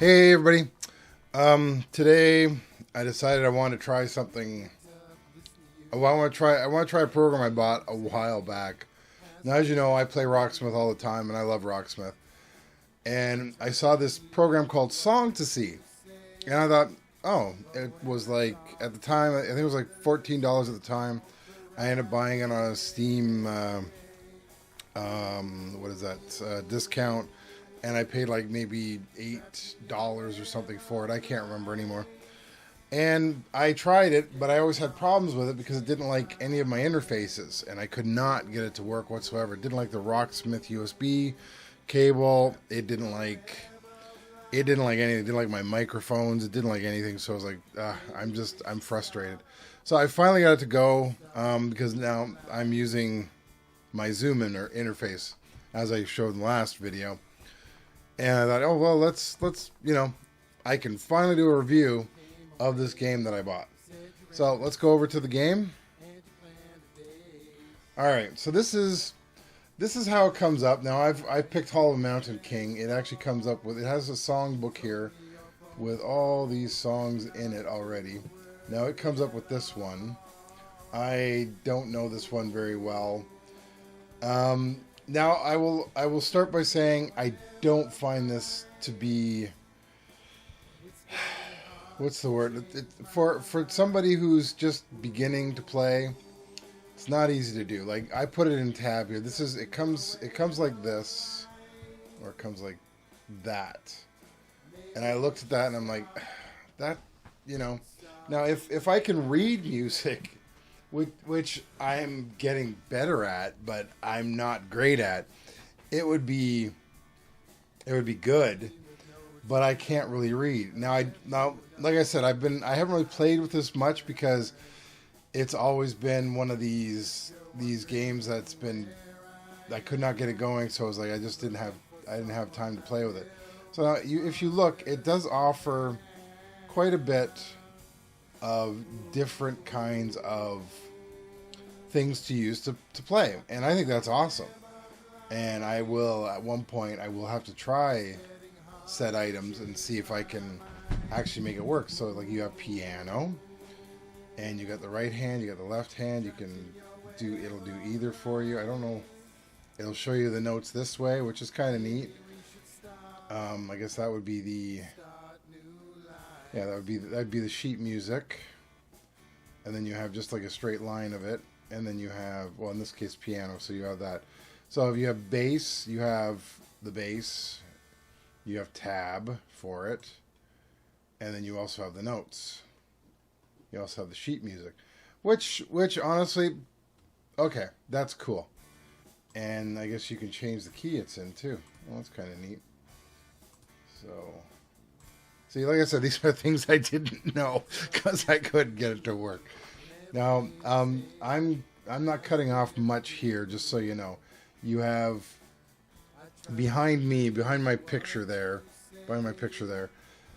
Hey everybody. Today I decided I wanted to try something. Well, I want to try a program I bought a while back. Now, as you know, I play Rocksmith all the time, and I love Rocksmith. And I saw this program called Song to See, and I thought, oh, it was like at the time, I think it was like $14 at the time. I ended up buying it on a Steam. Discount. And I paid like maybe $8 or something for it. I can't remember anymore. And I tried it, but I always had problems with it because it didn't like any of my interfaces. And I could not get it to work whatsoever. It didn't like the Rocksmith USB cable. It didn't like anything. It didn't like my microphones. It didn't like anything. So I was like, I'm frustrated. So I finally got it to go because now I'm using my Zoom interface as I showed in the last video. And I thought, oh, well, let's I can finally do a review of this game that I bought. So let's go over to the game. All right, so this is how it comes up. Now I've picked Hall of Mountain King. It actually comes up with, it has a song book here with all these songs in it already. Now it comes up with this one. I don't know this one very well. Now I will start by saying I don't find this to be, what's the word? For somebody who's just beginning to play, it's not easy to do. Like, I put it in tab here. It comes like this, or it comes like that. And I looked at that and I'm like, that, Now if I can read music, which I'm getting better at, but I'm not great at, it would be good, but I can't really read. Now, like I said, I haven't really played with this much because it's always been one of these games that's been, I could not get it going, so I was like, I didn't have time to play with it. So now, if you look, it does offer quite a bit of different kinds of things to use to play, and I think that's awesome. And I will, at one point, I will have to try said items and see if I can actually make it work. So, like, you have piano, and you got the right hand, you got the left hand. You can it'll do either for you. I don't know. It'll show you the notes this way, which is kind of neat. I guess that would be that'd be the sheet music, and then you have just like a straight line of it, and then you have, well, in this case, piano. So you have that. So if you have bass, you have the bass, you have tab for it, and then you also have the notes. You also have the sheet music, which honestly, okay, that's cool. And I guess you can change the key it's in too. Well, that's kind of neat. So, see, like I said, these are things I didn't know because I couldn't get it to work. Now, I'm not cutting off much here, just so you know. You have behind my picture there,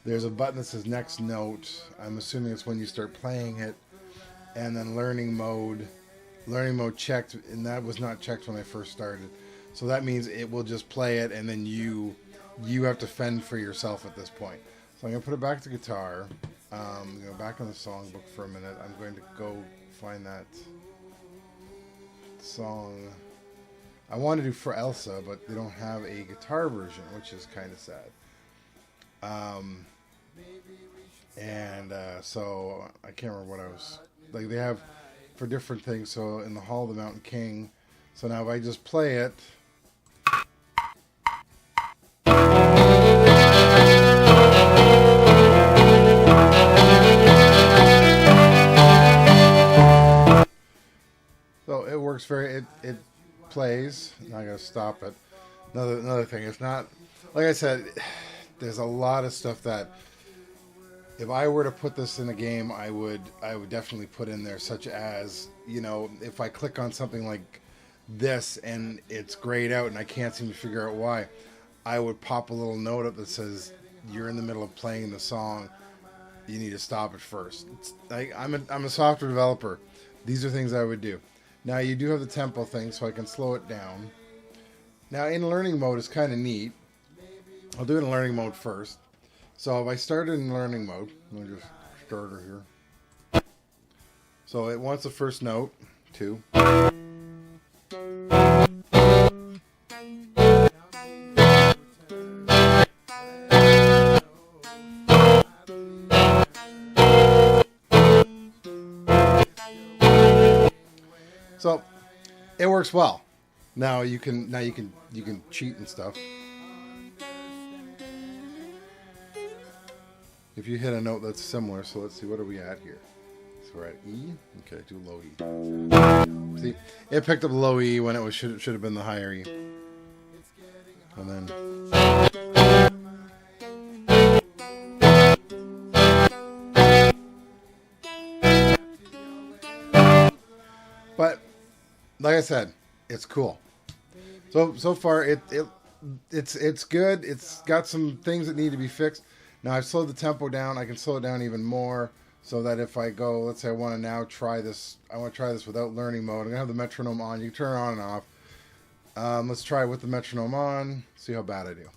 there's a button that says next note. I'm assuming it's when you start playing it. And then learning mode checked, and that was not checked when I first started. So that means it will just play it, and then you have to fend for yourself at this point. So I'm going to put it back to guitar. Go back on the songbook for a minute. I'm going to go find that song I want to do for Elsa, but they don't have a guitar version, which is kind of sad. So I can't remember what I was, like, they have for different things. So in the Hall of the Mountain King. So now if I just play it, so it works it plays. Now I gotta stop it. Another thing, it's not, like I said, there's a lot of stuff that if I were to put this in a game, I would definitely put in there, such as, if I click on something like this and it's grayed out and I can't seem to figure out why, I would pop a little note up that says, you're in the middle of playing the song, you need to stop it first. I'm a software developer. These are things I would do. Now, you do have the tempo thing, so I can slow it down. Now, in learning mode, it's kind of neat. I'll do it in learning mode first. So if I started in learning mode, let me just start her here. So it wants the first note, 2. So it works well. Now you can cheat and stuff. If you hit a note that's similar, so let's see, what are we at here? So we're at E. Okay, do low E. See, it picked up low E when it should have been the higher E. And then. But like I said, it's cool. So far it's good. It's got some things that need to be fixed. Now I've slowed the tempo down. I can slow it down even more so that if I go, let's say I want to now try this. I want to try this without learning mode. I'm gonna have the metronome on. You can turn it on and off. Let's try it with the metronome on. See how bad I do.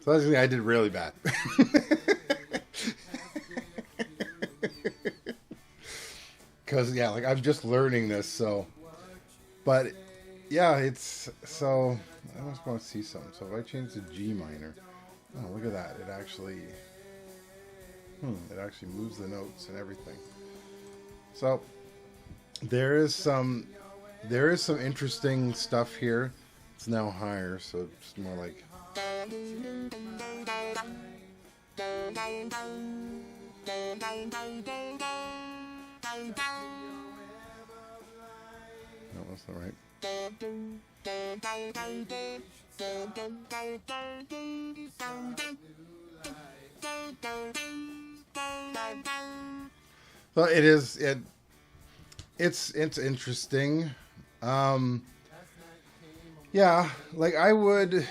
So basically, I did really bad. Because, yeah, like, I'm just learning this, so. But, yeah, it's, so, I just want to see something. So if I change to G minor, oh, look at that. It actually moves the notes and everything. So, there is some interesting stuff here. It's now higher, so it's more like. No, that's not right. Well, it's interesting. Yeah, like I would.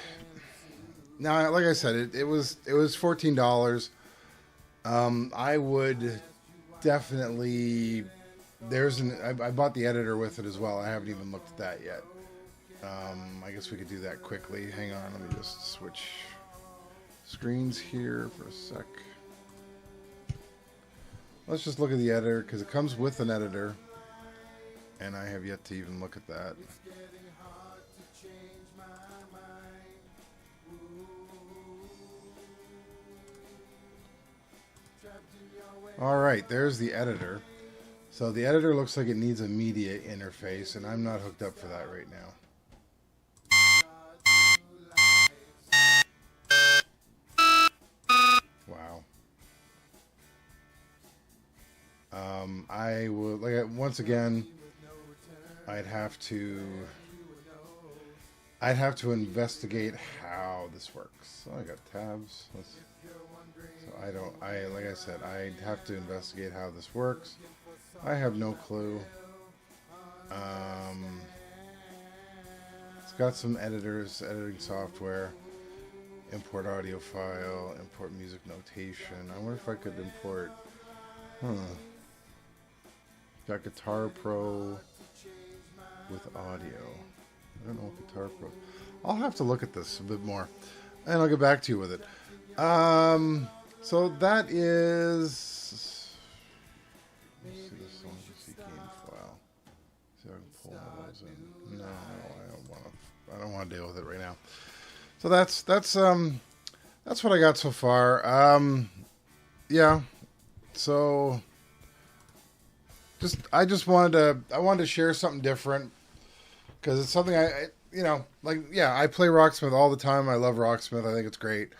Now, like I said, it was $14. I would definitely. I bought the editor with it as well. I haven't even looked at that yet. I guess we could do that quickly. Hang on, let me just switch screens here for a sec. Let's just look at the editor because it comes with an editor, and I have yet to even look at that. All right, there's the editor. So the editor looks like it needs a media interface, and I'm not hooked up for that right now. Wow. I would once again. I'd have to investigate how this works. Oh, I got tabs. Like I said, I'd have to investigate how this works. I have no clue. It's got some editing software. Import audio file, import music notation. I wonder if I could import. Got Guitar Pro with audio. I don't know what Guitar Pro. I'll have to look at this a bit more, and I'll get back to you with it. So that is. Let's see this one. See game file. See if I can pull one of those in. No, I don't want to deal with it right now. So that's what I got so far. Yeah. So I wanted to share something different because it's something I play Rocksmith all the time. I love Rocksmith. I think it's great.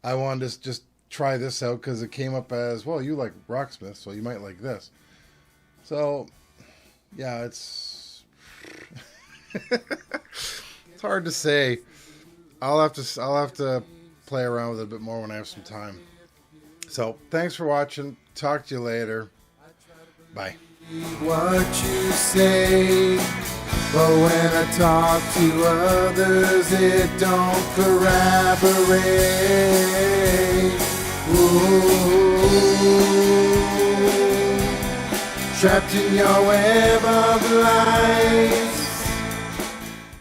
I wanted to just try this out because it came up as, well, you like Rocksmith, so you might like this. So, yeah, it's it's hard to say. I'll have to play around with it a bit more when I have some time. So, thanks for watching. Talk to you later. Bye. What you say But when I talk to others, it don't corroborate. Ooh, trapped in your web of lies.